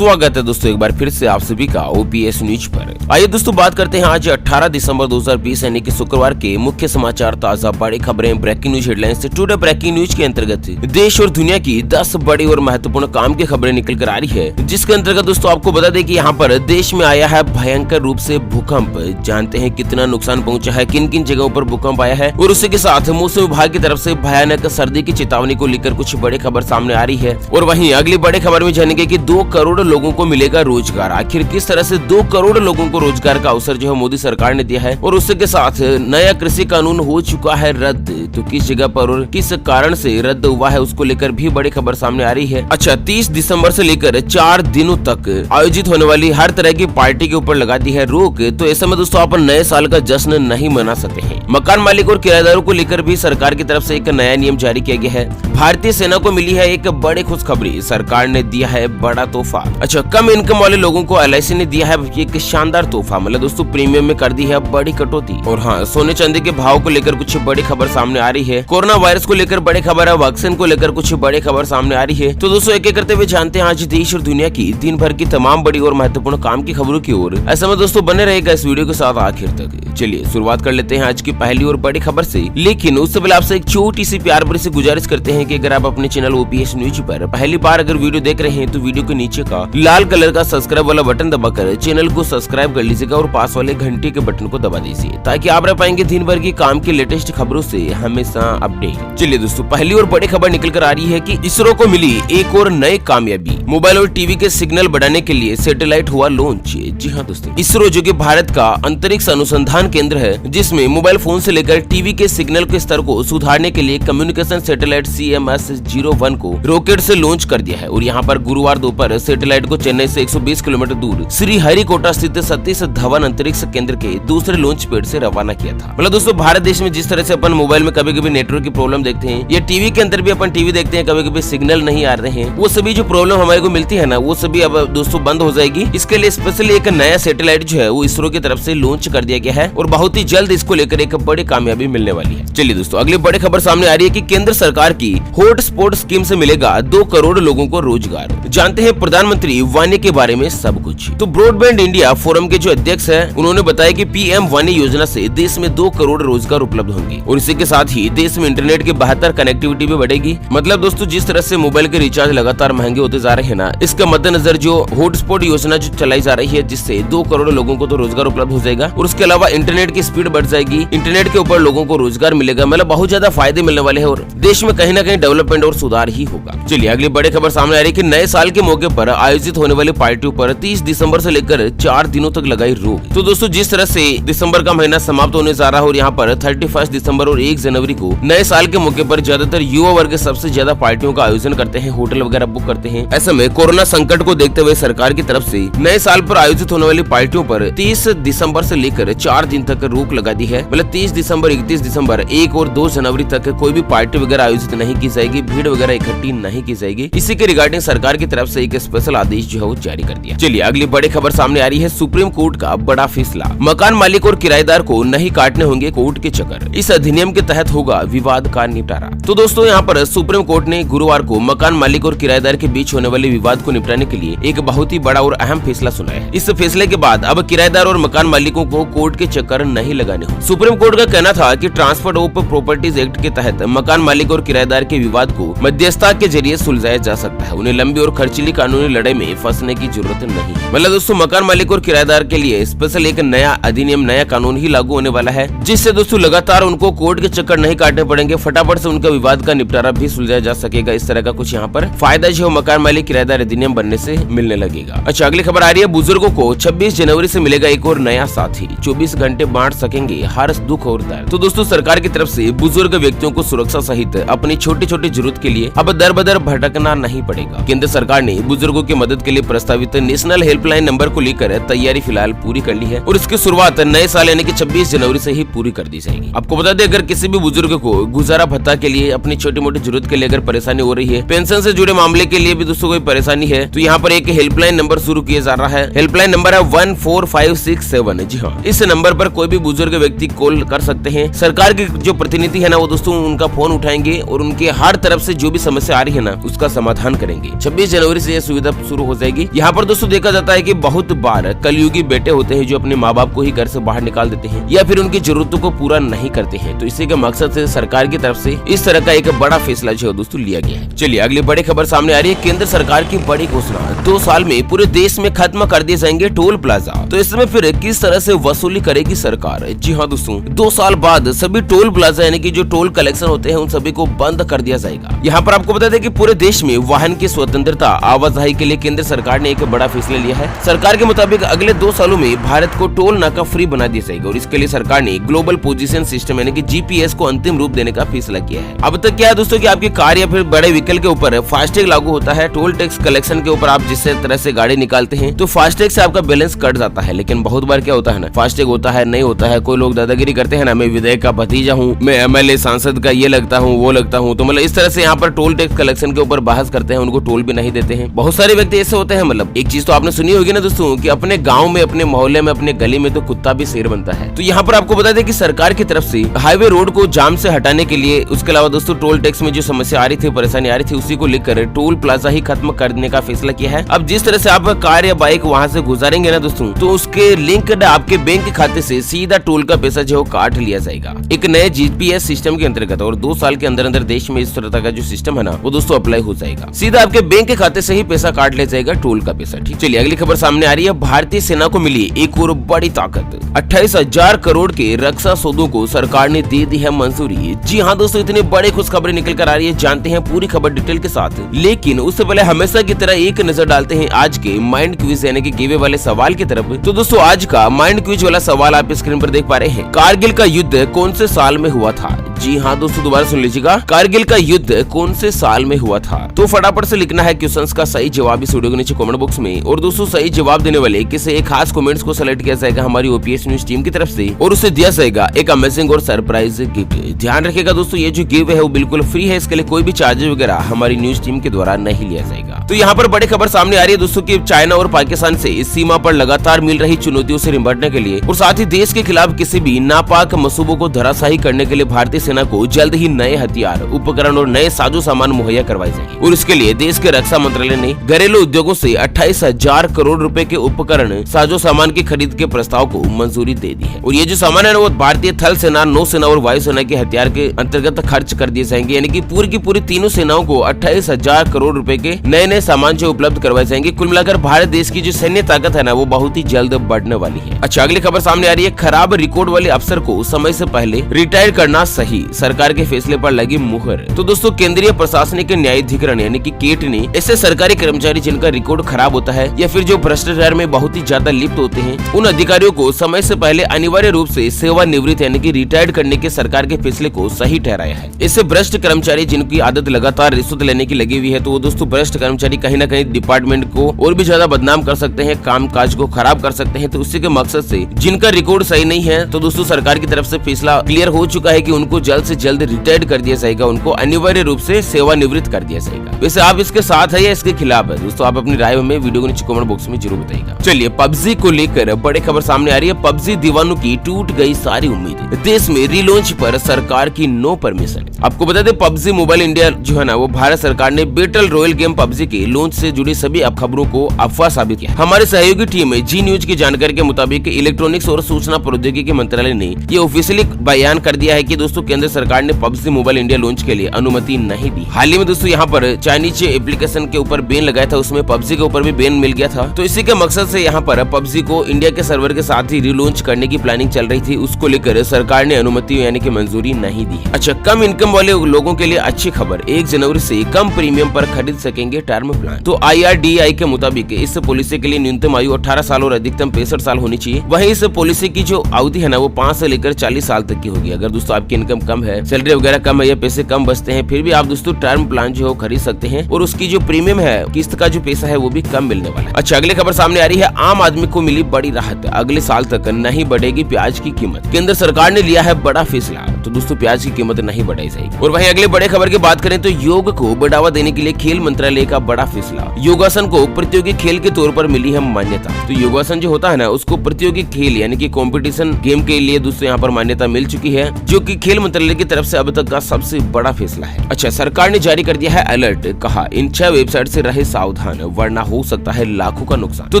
स्वागत है दोस्तों एक बार फिर से आप सभी का ओपीएस न्यूज पर। आइए दोस्तों बात करते हैं आज 18 दिसंबर 2020 यानी कि शुक्रवार के मुख्य समाचार, ताजा बड़ी खबरें, breaking news headlines. Today breaking news के अंतर्गत देश और दुनिया की 10 बड़ी और महत्वपूर्ण काम की खबरें निकल कर आ रही है, जिसके अंतर्गत दोस्तों आपको बता दें कि यहाँ पर देश में आया है भयंकर रूप से भूकंप। जानते हैं कितना नुकसान पहुंचा है, किन किन जगहों पर भूकंप आया है, और उसी के साथ मौसम विभाग की तरफ से भयानक सर्दी की चेतावनी को लेकर कुछ बड़ी खबर सामने आ रही है। और वहीं अगली बड़ी खबर में जानेंगे कि 2 करोड़ लोगों को मिलेगा रोजगार। आखिर किस तरह से 2 करोड़ लोगों को रोजगार का अवसर जो है मोदी सरकार ने दिया है, और उसके के साथ नया कृषि कानून हो चुका है रद्द। तो किस जगह पर और किस कारण से रद्द हुआ है उसको लेकर भी बड़ी खबर सामने आ रही है। अच्छा, 30 दिसंबर से लेकर 4 दिनों तक आयोजित होने वाली हर तरह की पार्टी के ऊपर लगा दी है रोक। तो ऐसे में दोस्तों आप नए साल का जश्न नहीं मना सकते हैं। मकान मालिक और किराएदारों को लेकर भी सरकार की तरफ से एक नया नियम जारी किया गया है। भारतीय सेना को मिली है एक बड़ी खुशखबरी, सरकार ने दिया है बड़ा तोहफा। अच्छा, कम इनकम वाले लोगों को एलआईसी ने दिया है एक शानदार तोहफा, मतलब दोस्तों प्रीमियम में कर दी है बड़ी कटौती। और हाँ, सोने चांदी के भाव को लेकर कुछ बड़ी खबर सामने आ रही है। कोरोना वायरस को लेकर बड़ी खबर है, वैक्सीन को लेकर कुछ बड़ी खबर सामने आ रही है। तो दोस्तों एक एक करते हुए जानते हैं आज देश और दुनिया की दिन भर की तमाम बड़ी और महत्वपूर्ण काम की खबरों की ओर। ऐसे में दोस्तों बने रहेगा इस वीडियो के साथ आखिर तक। चलिए शुरुआत कर लेते हैं आज की पहली और बड़ी खबर से, लेकिन उससे पहले आपसे एक छोटी सी प्यार भरी सी गुजारिश करते हैं कि अगर आप अपने चैनल ओपीएस न्यूज पर पहली बार अगर वीडियो देख रहे हैं तो वीडियो के नीचे का लाल कलर का सब्सक्राइब वाला बटन दबाकर चैनल को सब्सक्राइब कर लीजिएगा और पास वाले घंटे के बटन को दबा दीजिए, ताकि आप रह पाएंगे दिन भर की काम की लेटेस्ट खबरों से हमेशा अपडेट। चलिए दोस्तों पहली और बड़ी खबर निकल कर आ रही है कि इसरो को मिली एक और नई कामयाबी। मोबाइल और टीवी के सिग्नल बढ़ाने के लिए सैटेलाइट हुआ लॉन्च। जी हाँ दोस्तों, इसरो जो कि भारत का अंतरिक्ष अनुसंधान केंद्र है, जिसमें मोबाइल फोन से लेकर टीवी के सिग्नल के स्तर को सुधारने के लिए कम्युनिकेशन सैटेलाइट CMS-01 को रॉकेट से लॉन्च कर दिया है। और यहाँ पर गुरुवार दोपहर सैटेलाइट को चेन्नई से 120 किलोमीटर दूर श्रीहरिकोटा स्थित सतीश धवन अंतरिक्ष केंद्र के दूसरे लॉन्च पैड से रवाना किया था। मतलब दोस्तों भारत देश में जिस तरह से अपन मोबाइल में कभी कभी नेटवर्क की प्रॉब्लम देखते हैं, या टीवी के अंदर भी अपन टीवी देखते हैं कभी कभी सिग्नल नहीं आ रहे हैं, वो सभी जो प्रॉब्लम हमारे को मिलती है ना, वो सभी अब दोस्तों बंद हो जाएगी। इसके लिए स्पेशली एक नया सैटेलाइट जो है वो इसरो की तरफ से लॉन्च कर दिया गया है, और बहुत ही जल्द इसको लेकर एक बड़ी कामयाबी मिलने वाली है। चलिए दोस्तों अगली बड़ी खबर सामने आ रही है कि केंद्र सरकार की हॉटस्पॉट स्कीम से मिलेगा 2 करोड़ लोगों को रोजगार। जानते हैं प्रधानमंत्री वाणी के बारे में सब कुछ। तो ब्रॉडबैंड इंडिया फोरम के जो अध्यक्ष है उन्होंने बताया कि पीएम वाणी योजना से देश में 2 करोड़ रोजगार उपलब्ध होंगे, और इसी के साथ ही देश में इंटरनेट की बेहतर कनेक्टिविटी भी बढ़ेगी। मतलब दोस्तों जिस तरह से मोबाइल के रिचार्ज लगातार महंगे होते जा रहे हैं ना, इसका मद्देनजर जो हॉटस्पॉट योजना जो चलाई जा रही है, जिससे 2 करोड़ लोगों को तो रोजगार उपलब्ध हो जाएगा, और उसके अलावा इंटरनेट की स्पीड बढ़ जाएगी, इंटरनेट के ऊपर लोगों को रोजगार मिलेगा। मतलब बहुत ज्यादा फायदे मिलने वाले हैं, और देश में कहीं ना कहीं डेवलपमेंट और सुधार ही होगा। चलिए अगली बड़ी खबर सामने आ रही है कि नए साल के मौके पर आयोजित होने वाली पार्टियों पर 30 दिसंबर से लेकर 4 दिनों तक लगाई रोक। तो दोस्तों जिस तरह से दिसंबर का महीना समाप्त होने जा रहा है, और यहाँ पर 31 दिसंबर और 1 जनवरी को नए साल के मौके पर ज्यादातर युवा वर्ग सबसे ज्यादा पार्टियों का आयोजन करते हैं, होटल वगैरह बुक करते हैं। ऐसे में कोरोना संकट को देखते हुए सरकार की तरफ से नए साल पर आयोजित होने वाली पार्टियों पर 30 दिसंबर से लेकर 4 दिन तक रोक लगा दी है। मतलब 30 दिसंबर, 31 दिसंबर, 1 और 2 जनवरी तक कोई भी पार्टी वगैरह आयोजित नहीं की जाएगी, भीड़ वगैरह इकट्ठी नहीं की जाएगी। इसी के रिगार्डिंग सरकार की तरफ से एक स्पेशल आदेश जो है वो जारी कर दिया। चलिए अगली बड़ी खबर सामने आ रही है, सुप्रीम कोर्ट का बड़ा फैसला। मकान मालिक और किराएदार को नहीं काटने होंगे कोर्ट के चक्कर, इस अधिनियम के तहत होगा विवाद का निपटारा। तो दोस्तों यहाँ पर सुप्रीम कोर्ट ने गुरुवार को मकान मालिक और किराएदार के बीच होने वाले विवाद को निपटाने के लिए एक बहुत ही बड़ा और अहम फैसला सुनाया है। इस फैसले के बाद अब किराएदार और मकान मालिकों को कोर्ट के चक्कर नहीं लगाने होंगे। सुप्रीम कोर्ट का कहना था कि ट्रांसफर ऑफ प्रॉपर्टीज एक्ट के तहत मकान मालिक और किराएदार के विवाद को मध्यस्थता के जरिए सुलझाया जा सकता है। उन्हें लंबी और खर्चीली कानूनी लड़ाई में फंसने की जरूरत नहीं। मतलब दोस्तों मकान मालिक और किराएदार के लिए स्पेशल एक नया अधिनियम, नया कानून ही लागू होने वाला है, जिससे दोस्तों लगातार उनको कोर्ट के चक्कर नहीं काटने पड़ेंगे, फटाफट से उनका विवाद का निपटारा भी सुलझाया जा सकेगा। इस तरह का कुछ यहाँ पर फायदा जो मकान मालिक किराएदार अधिनियम बनने से मिलने लगेगा। अच्छा अगली खबर आ रही है, बुजुर्गों को 26 जनवरी से मिलेगा एक और नया साथी, 24 घंटे बांट सकेंगे हर दुख और दर्द। तो दोस्तों सरकार की तरफ से बुजुर्ग व्यक्तियों को सुरक्षा सहित अपनी छोटी छोटी जरूरत के लिए अब दर बदर भटकना नहीं पड़ेगा। केंद्र सरकार ने बुजुर्गों की मदद के लिए प्रस्तावित नेशनल हेल्पलाइन नंबर को लेकर तैयारी फिलहाल पूरी कर ली है, और इसकी शुरुआत नए साल यानी कि 26 जनवरी से ही पूरी कर दी जाएगी। आपको बता दें अगर किसी भी बुजुर्ग को गुजारा भत्ता के लिए, अपनी छोटी मोटी जरूरत के लिए अगर परेशानी हो रही है, पेंशन से जुड़े मामले के लिए भी दोस्तों कोई परेशानी है, तो यहाँ पर एक हेल्पलाइन नंबर शुरू किया जा रहा है। हेल्पलाइन नंबर है 14567। जी हाँ, इस नंबर पर कोई भी बुजुर्ग व्यक्ति कॉल कर सकते हैं। सरकार के जो प्रतिनिधि है ना वो दोस्तों उनका फोन उठाएंगे और उनके हर तरफ से जो भी समस्या आ रही है ना उसका समाधान करेंगे। 26 जनवरी से यह सुविधा शुरू हो जाएगी। यहाँ पर दोस्तों देखा जाता है कि बहुत बार कलयुगी बेटे होते हैं जो अपने माँ बाप को ही घर से बाहर निकाल देते हैं या फिर उनकी जरूरतों को पूरा नहीं करते हैं। तो इसी के मकसद से सरकार की तरफ से इस तरह का एक बड़ा फैसला जो है दोस्तों लिया गया है। चलिए अगली बड़ी खबर सामने आ रही है। केंद्र सरकार की बड़ी घोषणा, 2 साल में पूरे देश में खत्म कर दिए जाएंगे टोल प्लाजा। तो इसमें फिर किस तरह से वसूली करेगी सरकार? जी हाँ दोस्तों, 2 साल बाद सभी टोल प्लाजा यानी कि जो टोल कलेक्शन होते हैं उन सभी को बंद कर दिया जाएगा। यहाँ पर आपको बता दें कि पूरे देश में वाहन की स्वतंत्रता आवाजाही के लिए केंद्र सरकार ने एक बड़ा फैसला लिया है। सरकार के मुताबिक अगले 2 सालों में भारत को टोल नाका फ्री बना दिया जाएगा और इसके लिए सरकार ने ग्लोबल पोजीशन सिस्टम यानी कि जीपीएस को अंतिम रूप देने का फैसला किया है। अब तक क्या है दोस्तों कि आपकी कार या फिर बड़े व्हीकल के ऊपर फास्टैग लागू होता है। टोल टैक्स कलेक्शन के ऊपर आप जिस तरह से गाड़ी निकालते हैं तो फास्टैग से आपका बैलेंस कट जाता है। लेकिन बहुत बार क्या होता है ना, फास्टैग होता है नहीं होता है, कोई लोग दादागिरी करते हैं ना, मैं विधायक का भतीजा हूँ, मैं एमएलए सांसद का ये लगता हूँ वो लगता हूँ, तो मतलब इस तरह से यहाँ पर टोल टैक्स कलेक्शन के ऊपर बहस करते हैं, उनको टोल भी नहीं देते हैं। बहुत सारे व्यक्ति ऐसे होते हैं। मतलब एक चीज तो आपने सुनी होगी ना दोस्तों कि अपने गाँव में, अपने मोहल्ले में, अपने गली में तो कुत्ता भी शेर बनता है। तो यहाँ पर आपको बता दें कि सरकार की तरफ से हाईवे रोड को जाम से हटाने के लिए, उसके अलावा दोस्तों टोल टैक्स में जो समस्या आ रही थी, परेशानी आ रही थी, उसी को लेकर टोल प्लाजा ही खत्म करने का फैसला किया है। अब जिस तरह से आप कार या बाइक वहाँ से गुजारेंगे ना दोस्तों, तो उसके लिंक आपके बैंक खाते से सीधा टोल का पैसा जो काट लिया जाएगा एक नए जीपीएस सिस्टम के अंतर्गत। और 2 साल के अंदर अंदर देश में इस तरह का जो सिस्टम है ना वो दोस्तों अप्लाई हो जाएगा, सीधा आपके बैंक के खाते से ही पैसा काट लिया जाएगा टोल का पैसा। ठीक, चलिए अगली खबर सामने आ रही है। भारतीय सेना को मिली एक और बड़ी ताकत, 28,000 करोड़ के रक्षा सौदों को सरकार ने दे दी है मंजूरी। जी हाँ दोस्तों, इतनी बड़ी खुशखबरी निकल कर आ रही है, जानते हैं पूरी खबर डिटेल के साथ। लेकिन उससे पहले हमेशा की तरह एक नजर डालते हैं आज के माइंड क्विज यानी कि गिवे वाले सवाल की तरफ। तो दोस्तों आज का माइंड क्विज वाला सवाल आप स्क्रीन पर देख पा रहे हैं। कारगिल का युद्ध कौन से साल में हुआ था? जी हाँ दोस्तों, दोबारा सुन लीजिएगा, कारगिल का युद्ध कौन से साल में हुआ था? तो फटाफट से लिखना है क्वेश्चंस का सही जवाब इस वीडियो के नीचे कमेंट बॉक्स में। और दोस्तों सही जवाब देने वाले किसी एक खास कमेंट्स को सेलेक्ट किया जाएगा हमारी ओपीएस न्यूज टीम की तरफ से और उसे दिया जाएगा एक अमेजिंग और सरप्राइज गिफ्ट। ध्यान रखिएगा दोस्तों, ये जो गिव है वो बिल्कुल फ्री है, इसके लिए कोई भी चार्जेस वगैरह हमारी न्यूज टीम के द्वारा नहीं लिया जाएगा। तो यहाँ पर बड़ी खबर सामने आ रही है दोस्तों कि चाइना और पाकिस्तान से इस सीमा पर लगातार मिल रही चुनौतियों से निपटने के लिए और साथ ही देश के खिलाफ किसी भी नापाक मंसूबों को धराशायी करने के लिए भारतीय सेना को जल्द ही नए हथियार, उपकरण और नए साजो सामान मुहैया करवाए जाएंगे। और इसके लिए देश के रक्षा मंत्रालय ने घरेलू उद्योगों से 28,000 करोड़ रुपए के उपकरण, साजो सामान की खरीद के प्रस्ताव को मंजूरी दे दी है। और ये जो सामान है वो भारतीय थल सेना, नौसेना और वायुसेना के हथियार के अंतर्गत खर्च कर दिए जाएंगे। यानी कि पूरी की पूरी तीनों सेनाओं को 28,000 करोड़ रुपए के नए नए सामान जो उपलब्ध करवाए जाएंगे। कुल मिलाकर भारत देश की जो सैन्य ताकत है ना वो बहुत ही जल्द बढ़ने वाली है। अच्छा, अगली खबर सामने आ रही है। खराब रिकॉर्ड वाले अफसर को समय से पहले रिटायर करना सही, सरकार के फैसले पर लगी मुहर। तो दोस्तों केंद्रीय प्रशासनिक न्यायाधिकरण यानी कि केट ने ऐसे सरकारी कर्मचारी जिनका रिकॉर्ड खराब होता है या फिर जो भ्रष्टाचार में बहुत ही ज्यादा लिप्त होते हैं, उन अधिकारियों को समय से पहले अनिवार्य रूप से सेवानिवृत्त यानी कि रिटायर्ड करने के सरकार के फैसले को सही ठहराया है। इससे भ्रष्ट कर्मचारी जिनकी आदत लगातार रिश्वत लेने की लगी हुई है, तो वो दोस्तों भ्रष्ट कर्मचारी कहीं न कहीं डिपार्टमेंट को और भी ज्यादा बदनाम कर सकते हैं, काम काज को खराब कर सकते हैं। तो उसी के मकसद से जिनका रिकॉर्ड सही नहीं है, तो दोस्तों सरकार की तरफ से फैसला क्लियर हो चुका है कि उनको जल्द से जल्द रिटायर्ड कर दिया जाएगा, उनको अनिवार्य रूप से सेवानिवृत्त कर दिया जाएगा। वैसे आप इसके साथ है या इसके खिलाफ है दोस्तों, आप अपनी राय हमें वीडियो के नीचे कमेंट बॉक्स में जरूर बताइएगा। चलिए पबजी को लेकर बड़ी खबर सामने आ रही है। पबजी दीवानों की टूट गई सारी उम्मीद, देश में रीलॉन्च पर सरकार की नो परमिशन। आपको बता दें पबजी मोबाइल इंडिया जो है ना वो भारत सरकार ने बैटल रॉयल गेम पबजी के लॉन्च से जुड़ी सभी खबरों को अफवाह साबित किया। हमारे सहयोगी टीम जी न्यूज की जानकारी के मुताबिक इलेक्ट्रॉनिक्स और सूचना प्रौद्योगिकी मंत्रालय ने ये ऑफिशियली बयान कर दिया है कि दोस्तों केंद्र सरकार ने पबजी मोबाइल इंडिया लॉन्च के लिए अनुमति नहीं दी। हाल ही में दोस्तों यहाँ पर चाइनीज एप्लीकेशन के ऊपर बैन लगाया था, उसमें पबजी के ऊपर भी बैन मिल गया था। तो इसी के मकसद से यहाँ पर पबजी को इंडिया के सर्वर के साथ ही रिलॉन्च करने की प्लानिंग चल रही थी, उसको लेकर सरकार ने अनुमति यानी कि मंजूरी नहीं दी है। अच्छा, कम इनकम वाले लोगों के लिए अच्छी खबर, 1 जनवरी से कम प्रीमियम पर खरीद सकेंगे टर्म प्लान। तो IRDAI के मुताबिक इस पॉलिसी के लिए न्यूनतम आयु 18 साल और अधिकतम 65 साल होनी चाहिए। वहीं इस पॉलिसी की जो अवधि है ना वो 5 से लेकर 40 साल तक की होगी। अगर दोस्तों आपकी इनकम कम है, सैलरी वगैरह कम है या पैसे कम बचते हैं, फिर भी आप दोस्तों टर्म प्लान जो खरीद सकते हैं और उसकी जो प्रीमियम है, किस्त का जो पैसा है वो भी कम मिलने वाला है। अच्छा, अगली खबर सामने आ रही है। आम आदमी को मिली बड़ी राहत, अगले साल तक नहीं बढ़ेगी प्याज की कीमत। केंद्र सरकार ने लिया है बड़ा फैसला, तो दोस्तों प्याज की कीमत नहीं बढ़ाई जाएगी। और वहीं अगले बड़े खबर की बात करें तो योग को बढ़ावा देने के लिए खेल मंत्रालय का बड़ा फैसला, योगासन को प्रतियोगी खेल के तौर पर मिली है मान्यता। तो योगासन जो होता है ना उसको प्रतियोगी खेल यानी कि कंपटीशन गेम के लिए दोस्तों यहाँ पर मान्यता मिल चुकी है, जो कि खेल मंत्रालय की तरफ से अब तक का सबसे बड़ा फैसला है। अच्छा, सरकार ने जारी कर दिया है अलर्ट, कहा इन 6 वेबसाइट से रहे सावधान वरना हो सकता है लाखों का नुकसान। तो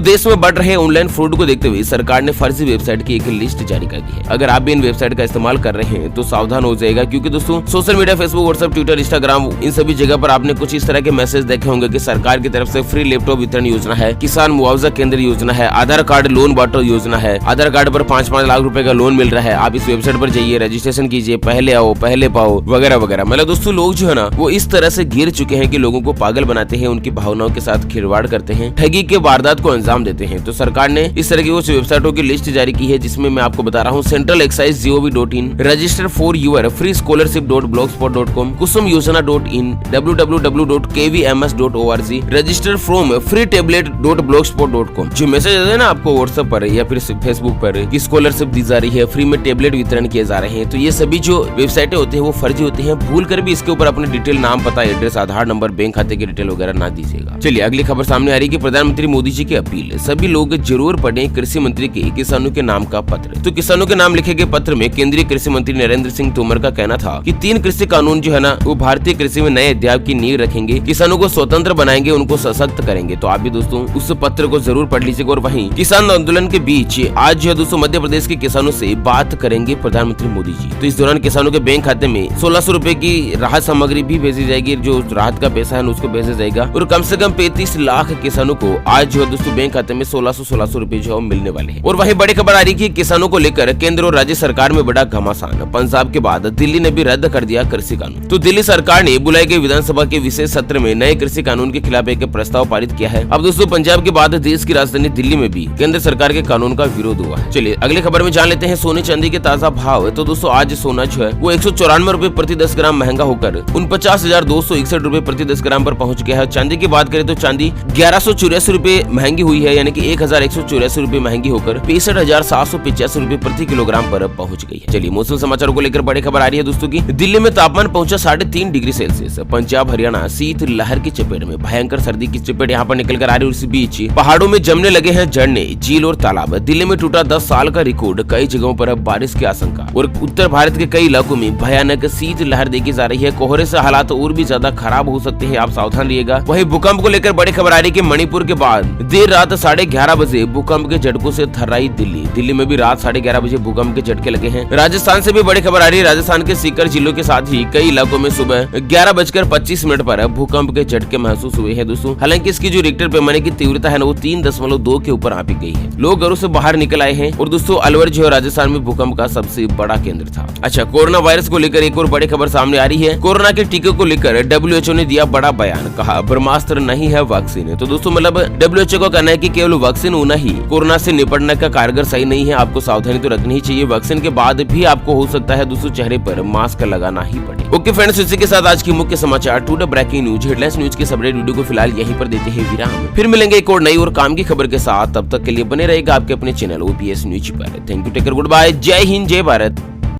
देश में बढ़ रहे ऑनलाइन फ्रॉड को देखते हुए सरकार ने फर्जी वेबसाइट की एक लिस्ट जारी कर दी है। अगर आप भी इन वेबसाइट का इस्तेमाल कर रहे हैं तो सावधान हो जाएगा, क्योंकि दोस्तों social media, Facebook, WhatsApp, Twitter, Instagram, इन सभी जगह पर आपने कुछ इस तरह के मैसेज देखे होंगे कि सरकार की तरफ से फ्री लैपटॉप वितरण योजना है, किसान मुआवजा केंद्र योजना है, आधार कार्ड लोन बांटो योजना है, आधार कार्ड पर 5-5 लाख रुपए का लोन मिल रहा है, आप इस वेबसाइट पर जाइए, रजिस्ट्रेशन कीजिए, पहले आओ पहले पाओ, वगैरह वगैरह। मतलब दोस्तों लोग जो है ना वो इस तरह से गिर चुके हैं कि लोगों को पागल बनाते हैं, उनकी भावनाओं के साथ खिलवाड़ करते हैं, ठगी के वारदात को अंजाम देते हैं। तो सरकार ने इस तरह की कुछ वेबसाइटों की लिस्ट जारी की है, जिसमें मैं आपको बता रहा हूँ centralexcise.gov.in, register for your free scholarship.blogspot.com, kusumyojana.in, www.kvms.org, register from freetablet.blogspot.com। जो मैसेज है ना आपको व्हाट्सएप पर या फिर फेसबुक पर कि स्कॉलरशिप दी जा रही है, फ्री में टेबलेट वितरण किए जा रहे हैं, तो ये सभी जो वेबसाइटें होती हैं वो फर्जी होती हैं। भूल कर भी इसके ऊपर अपने डिटेल, नाम, पता, एड्रेस, आधार नंबर, बैंक खाते की डिटेल वगैरह ना दीजिएगा। चलिए अगली खबर सामने आ रही है कि प्रधानमंत्री मोदी जी की अपील, सभी लोग जरूर पढ़ें कृषि मंत्री के किसानों के नाम का पत्र। तो किसानों के नाम लिखे गए पत्र में केंद्रीय कृषि मंत्री नरेंद्र सिंह तोमर का कहना था कि 3 कृषि कानून जो है ना वो भारतीय कृषि में नए अध्याय की नींव रखेंगे, किसानों को स्वतंत्र बनाएंगे, उनको सशक्त करेंगे। तो आप भी दोस्तों उस पत्र को जरूर पढ़ लीजिएगा। और वहीं किसान आंदोलन के बीच आज जो है दोस्तों मध्य प्रदेश के किसानों से बात करेंगे प्रधानमंत्री मोदी जी। तो इस दौरान किसानों के बैंक खाते में 1600 रुपए की राहत सामग्री भी भेजी जाएगी, जो राहत का पैसा है उसको भेजा जाएगा। और कम से कम 35 लाख किसानों को आज जो है दोस्तों बैंक खाते में 1600 रुपए जो है मिलने वाले हैं। और वहीं बड़ी खबर आ रही है किसानों को लेकर केंद्र और राज्य सरकार में बड़ा घमासान, पंजाब के बाद दिल्ली ने भी रद्द कर दिया कृषि कानून। तो दिल्ली सरकार ने बुलाई गई विधानसभा के विशेष सत्र में नए कृषि कानून के खिलाफ एक प्रस्ताव पारित किया है। अब दोस्तों पंजाब के बाद देश की राजधानी दिल्ली में भी केंद्र सरकार के कानून का विरोध हुआ है। चलिए अगली खबर में जान लेते हैं सोने चांदी के ताजा भाव। तो दोस्तों आज सोना जो है वो 194 रुपए प्रति 10 ग्राम महंगा होकर 49,261 रुपए प्रति 10 ग्राम पर पहुंच गया है। चांदी की बात करें तो चांदी 1184 रुपए महंगी हुई है, यानी कि 1184 रुपए महंगी होकर 65,785 रुपए प्रति किलोग्राम पर पहुंच गई है। चलिए मौसम समाचारों को लेकर बड़ी खबर आ रही है दोस्तों की दिल्ली में तापमान पहुंचा 3.5 डिग्री सेल्सियस। पंजाब हरियाणा शीत लहर की चपेट में, भयंकर सर्दी की चपेट यहाँ पर निकल कर आ रही है। इस बीच पहाड़ों में जमने लगे हैं झरने, झील और तालाब। दिल्ली में टूटा 10 साल का रिकॉर्ड, कई जगहों पर बारिश की आशंका। और उत्तर भारत के कई इलाकों में भयानक शीत लहर देखी जा रही है। कोहरे से हालात और भी ज्यादा खराब हो सकते हैं, आप सावधान रहिएगा। वहीं भूकंप को लेकर बड़ी खबर आ रही है कि मणिपुर के बाद देर रात 11:30 बजे भूकंप के झटकों से थर्राई दिल्ली। दिल्ली में भी रात 11:30 बजे भूकंप के झटके लगे हैं। राजस्थान से भी बड़ी खबर आ रही है, राजस्थान के सीकर जिलों के साथ ही कई इलाकों में सुबह 11:25 पर भूकंप के झटके महसूस हुए हैं दोस्तों। हालांकि इसकी जो रिक्टर पैमाने की तीव्रता है ना वो 3.2 के ऊपर आंकी गई है। लोग घरों से बाहर निकल आए हैं। और दोस्तों अलवर जो है राजस्थान में भूकंप का सबसे बड़ा केंद्र था। अच्छा, कोरोना वायरस को लेकर एक और बड़ी खबर सामने आ रही है। कोरोना के टीके को लेकर WHO ने दिया बड़ा बयान, कहा ब्रह्मास्त्र नहीं है वैक्सीन। तो दोस्तों मतलब WHO का कहना है कि केवल वैक्सीन होना ही कोरोना से निपटने का कारगर सही नहीं है, आपको सावधानी तो रखनी ही चाहिए। वैक्सीन के बाद भी आपको हो सकता है दोस्तों चेहरे पर मास्क लगाना ही पड़े। ओके फ्रेंड्स, इसी के साथ आज की मुख्य समाचार today breaking news headlines news के सबरेट वीडियो को फिलहाल यहीं पर देते हैं विराम। फिर मिलेंगे एक और नई और काम की खबर के साथ, तब तक के लिए बने रहेगा आपके अपने चैनल OPS न्यूज पर। Thank you, take care, good bye, जय हिंद, जय भारत।